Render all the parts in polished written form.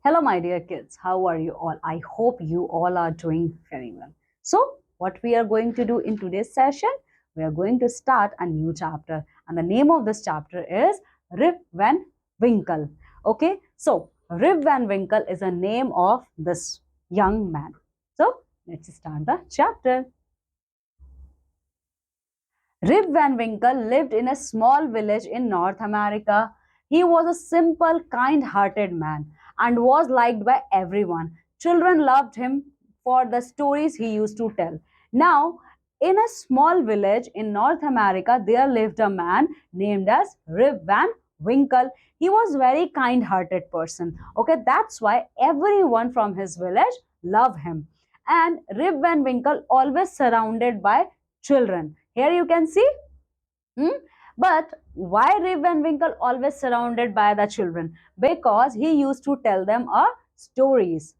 Hello, my dear kids. How are you all? I hope you all are doing very well. So, what we are going to do in today's session, we are going to start a new chapter, and the name of this chapter is Rip Van Winkle. Okay, so Rip Van Winkle is a name of this young man. So, let's start the chapter. Rip Van Winkle lived in a small village in North America. He was a simple, kind hearted man and was liked by everyone. Children loved him for the stories he used to tell. Now, in a small village in North America, there lived a man named as Rip Van Winkle. He was very kind hearted person. Okay, that's why everyone from his village loved him. And Rip Van Winkle always surrounded by children. Here you can see. Hmm? But why Rip Van Winkle always surrounded by the children? Because he used to tell them stories.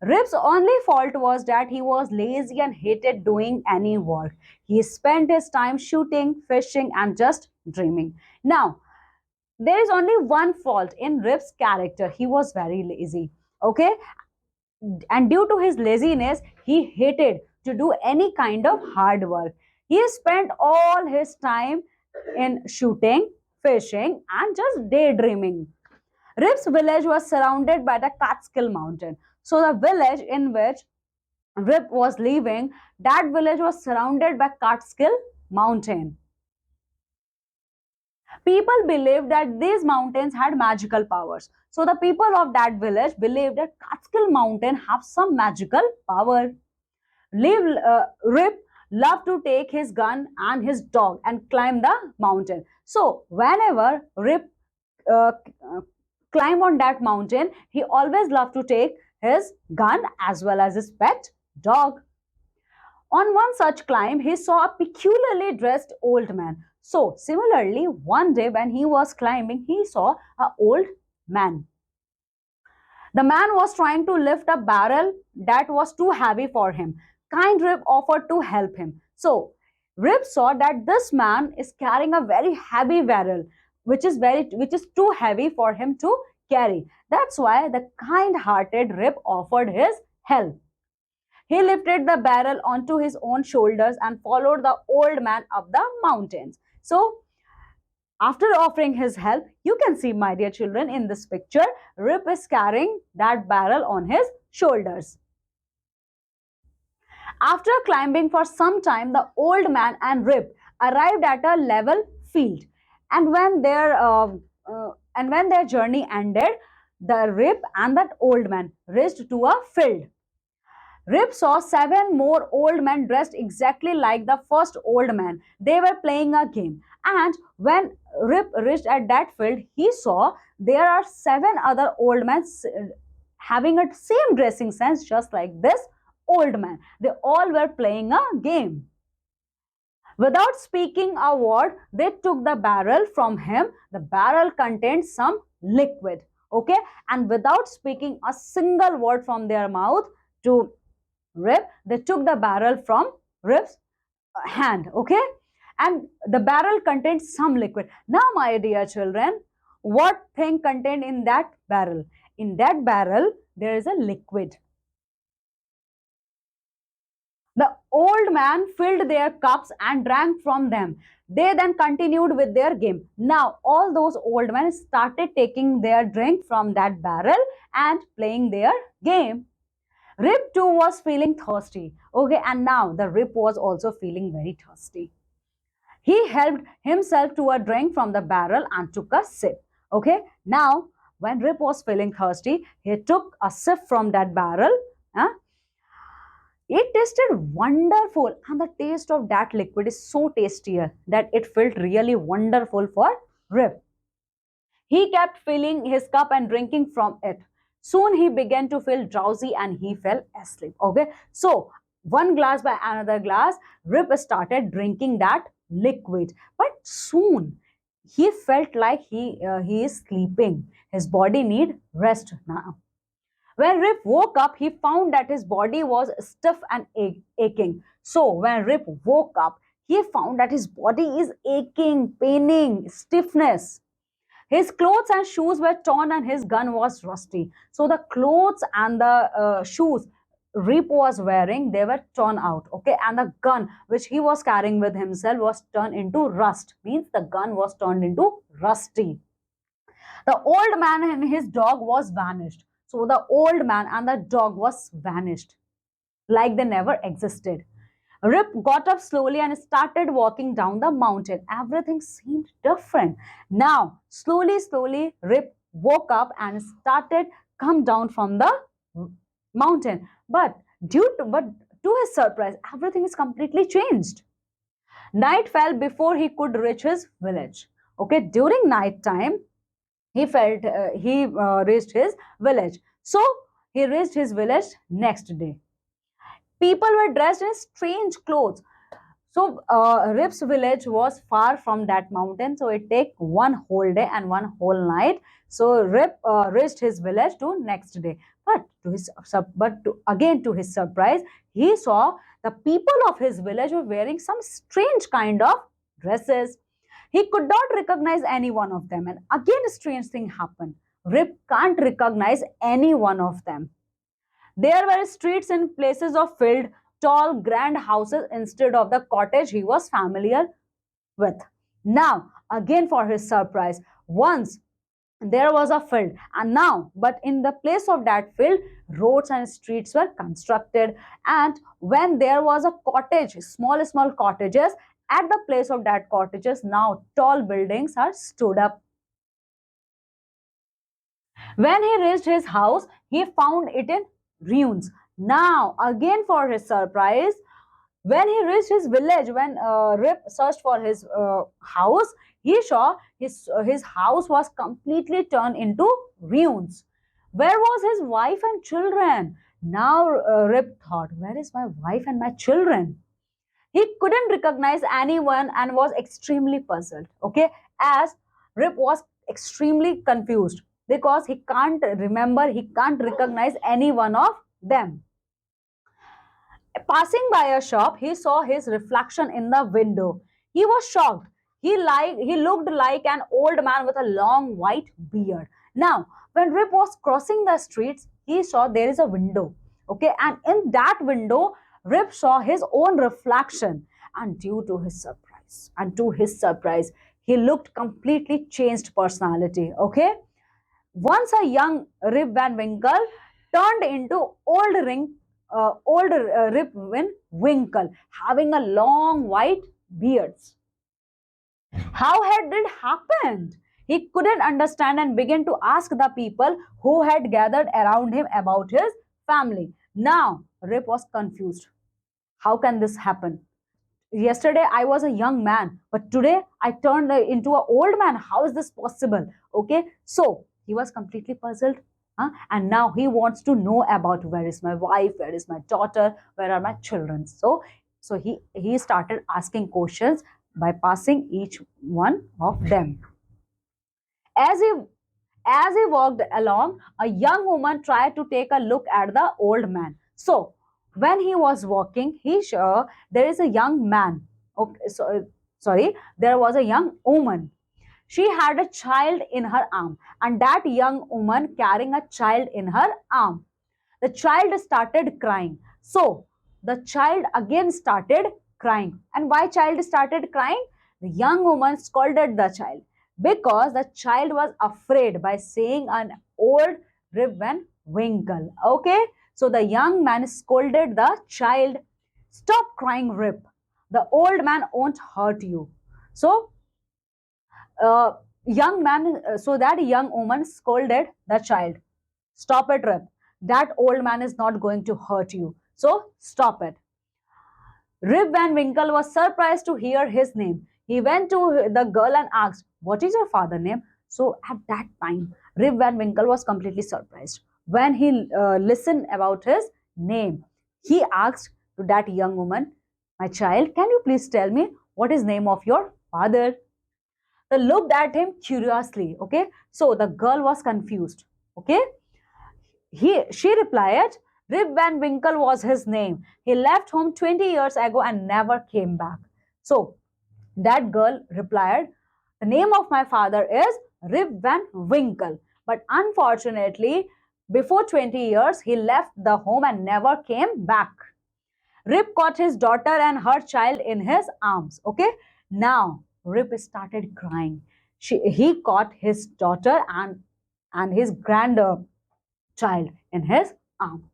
Rip's only fault was that he was lazy and hated doing any work. He spent his time shooting, fishing, and just dreaming. Now, there is only one fault in Rip's character. He was very lazy. Okay, and due to his laziness he hated to do any kind of hard work. He spent all his time in shooting, fishing, and just daydreaming. Rip's village was surrounded by the Catskill mountain. So the village in which Rip was living, that village was surrounded by Catskill mountain. People believed that these mountains had magical powers. So the people of that village believed that Catskill Mountain have some magical power. Rip loved to take his gun and his dog and climb the mountain. So whenever Rip uh, climb on that mountain, he always loved to take his gun as well as his pet dog. On one such climb, he saw a peculiarly dressed old man. So, similarly, one day when he was climbing, he saw an old man. The man was trying to lift a barrel that was too heavy for him. Kind Rip offered to help him. So, Rip saw that this man is carrying a very heavy barrel, which is too heavy for him to carry. That's why the kind-hearted Rip offered his help. He lifted the barrel onto his own shoulders and followed the old man up the mountains. So, after offering his help, you can see, my dear children, in this picture, Rip is carrying that barrel on his shoulders. After climbing for some time, the old man and Rip arrived at a level field. And when their journey ended, the Rip and that old man reached to a field. Rip saw seven more old men dressed exactly like the first old man. They were playing a game. And when Rip reached at that field, he saw there are seven other old men having a same dressing sense just like this old man. They all were playing a game. Without speaking a word, they took the barrel from him. The barrel contained some liquid. Okay, and without speaking a single word from their mouth to Rip, they took the barrel from Rip's hand. Okay, and the barrel contained some liquid. Now, my dear children, what thing contained in that barrel? In that barrel, there is a liquid. The old man filled their cups and drank from them. They then continued with their game. Now, all those old men started taking their drink from that barrel and playing their game. Rip too was feeling thirsty. Okay, and now the Rip was also feeling very thirsty. He helped himself to a drink from the barrel and took a sip. Okay, now when Rip was feeling thirsty, he took a sip from that barrel. Huh? It tasted wonderful, and the taste of that liquid is so tastier that it felt really wonderful for Rip. He kept filling his cup and drinking from it. Soon he began to feel drowsy and he fell asleep. Okay, so one glass by another glass, Rip started drinking that liquid. But soon he felt like he is sleeping. His body need rest now. When Rip woke up, he found that his body was stiff and aching. So when Rip woke up, he found that his body is aching, paining, stiffness. His clothes and shoes were torn and his gun was rusty. So the clothes and the shoes Rip was wearing, they were torn out. Okay, and the gun which he was carrying with himself was turned into rust. Means the gun was turned into rusty. The old man and his dog was vanished. So the old man and the dog was vanished, like they never existed. Rip got up slowly and started walking down the mountain. Everything seemed different. Now, slowly, Rip woke up and started come down from the mountain. But to his surprise, everything is completely changed. Night fell before he could reach his village. Okay, during night time, he reached his village. So he reached his village next day. People were dressed in strange clothes. So Rip's village was far from that mountain, so it take one whole day and one whole night. So Rip reached his village to next day. Again to his surprise, he saw the people of his village were wearing some strange kind of dresses. He could not recognize any one of them, and again a strange thing happened. Rip can't recognize any one of them. There were streets and places of filled tall, grand houses instead of the cottage he was familiar with. Now, again for his surprise, once there was a field, and now, but in the place of that field, roads and streets were constructed. And when there was a cottage, small cottages, at the place of that cottages, now tall buildings are stood up. When he reached his house, he found it in ruins. Now, again for his surprise, when he reached his village, when Rip searched for his house, he saw his house was completely turned into ruins. Where was his wife and children? Now Rip thought, where is my wife and my children? He couldn't recognize anyone and was extremely puzzled. Okay, as Rip was extremely confused because he can't remember, he can't recognize any one of them. Passing by a shop, he saw his reflection in the window. He was shocked. He looked like an old man with a long white beard. Now, when Rip was crossing the streets, he saw there is a window. Okay, and in that window, Rip saw his own reflection. And to his surprise, he looked completely changed personality. Okay, once a young Rip Van Winkle turned into old Rip Van Winkle, having a long white beards. How had it happened? He couldn't understand and began to ask the people who had gathered around him about his family. Now, Rip was confused. How can this happen? Yesterday I was a young man, but today I turned into an old man. How is this possible? Okay, so he was completely puzzled. And now he wants to know about where is my wife, where is my daughter, where are my children. So he started asking questions by passing each one of them. As he as he walked along, a young woman tried to take a look at the old man. So when he was walking, he saw there is a young man. Okay, sorry, there was a young woman. She had a child in her arm, and that young woman carrying a child in her arm. The child started crying. So the child again started crying. And why child started crying? The young woman scolded the child because the child was afraid by seeing an old ribbon winkle. Okay, so the young man scolded the child, "Stop crying, Rip. The old man won't hurt you." So uh, so that young woman scolded the child, "Stop it, Rip. That old man is not going to hurt you. So stop it." Rip Van Winkle was surprised to hear his name. He went to the girl and asked, "What is your father's name?" So at that time, Rip Van Winkle was completely surprised. When he listened about his name, he asked to that young woman, "My child, can you please tell me what is name of your father?" They looked at him curiously. Okay, so the girl was confused. Okay, she replied, "Rip Van Winkle was his name. He left home 20 years ago and never came back." So that girl replied, "The name of my father is Rip Van Winkle. But unfortunately, before 20 years, he left the home and never came back. Rip caught his daughter and her child in his arms. Okay, now Rip started crying. He caught his daughter and his grandchild in his arms.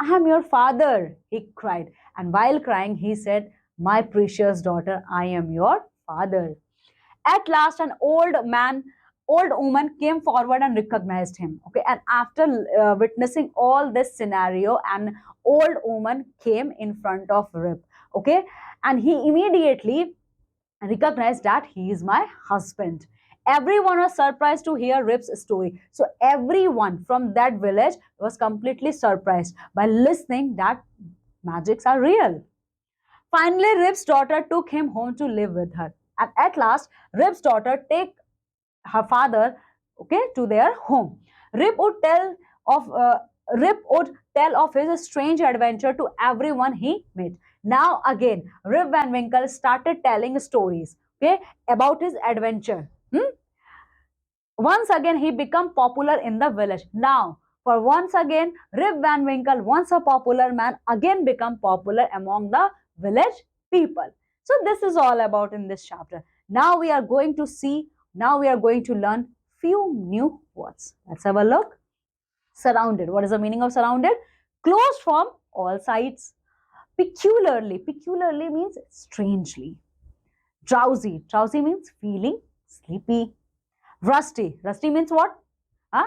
I am your father, he cried. And while crying, he said, my precious daughter, I am your father. At last, old woman came forward and recognized him. Okay, and after witnessing all this scenario, an old woman came in front of Rip. Okay, and he immediately recognized that he is my husband. Everyone was surprised to hear Rip's story. So everyone from that village was completely surprised by listening that magics are real. Finally, Rip's daughter took him home to live with her. And at last, Rip's daughter take her father, okay, to their home. Rip would tell of Rip would tell of his strange adventure to everyone he met. Now again, Rip Van Winkle started telling stories, okay, about his adventure. Once again, he became popular in the village. Now, for once again, Rip Van Winkle, once a popular man, again become popular among the village people. So this is all about in this chapter. Now we are going to see, now we are going to learn few new words. Let's have a look. Surrounded. What is the meaning of surrounded? Closed from all sides. Peculiarly. Peculiarly means strangely. Drowsy. Drowsy means feeling sleepy. Rusty. Rusty means what? Huh?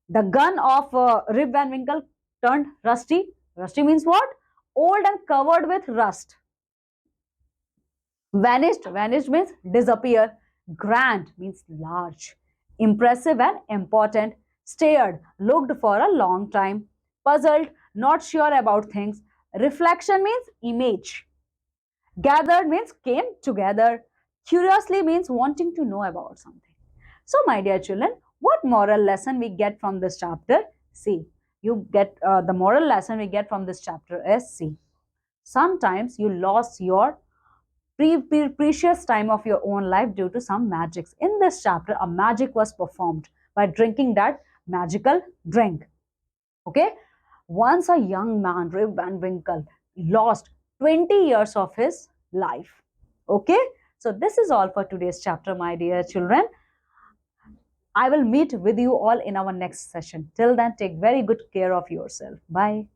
The gun of Rip Van Winkle turned rusty. Rusty means what? Old and covered with rust. Vanished. Vanished means disappear. Grand means large. Impressive and important. Stared. Looked for a long time. Puzzled. Not sure about things. Reflection means image. Gathered means came together. Curiously means wanting to know about something. So, my dear children, what moral lesson we get from this chapter? See, you get the moral lesson we get from this chapter is see. Sometimes you lost your precious time of your own life due to some magics. In this chapter, a magic was performed by drinking that magical drink. Okay, once a young man, Rip Van Winkle, lost 20 years of his life. Okay, so this is all for today's chapter, my dear children. I will meet with you all in our next session. Till then, take very good care of yourself. Bye.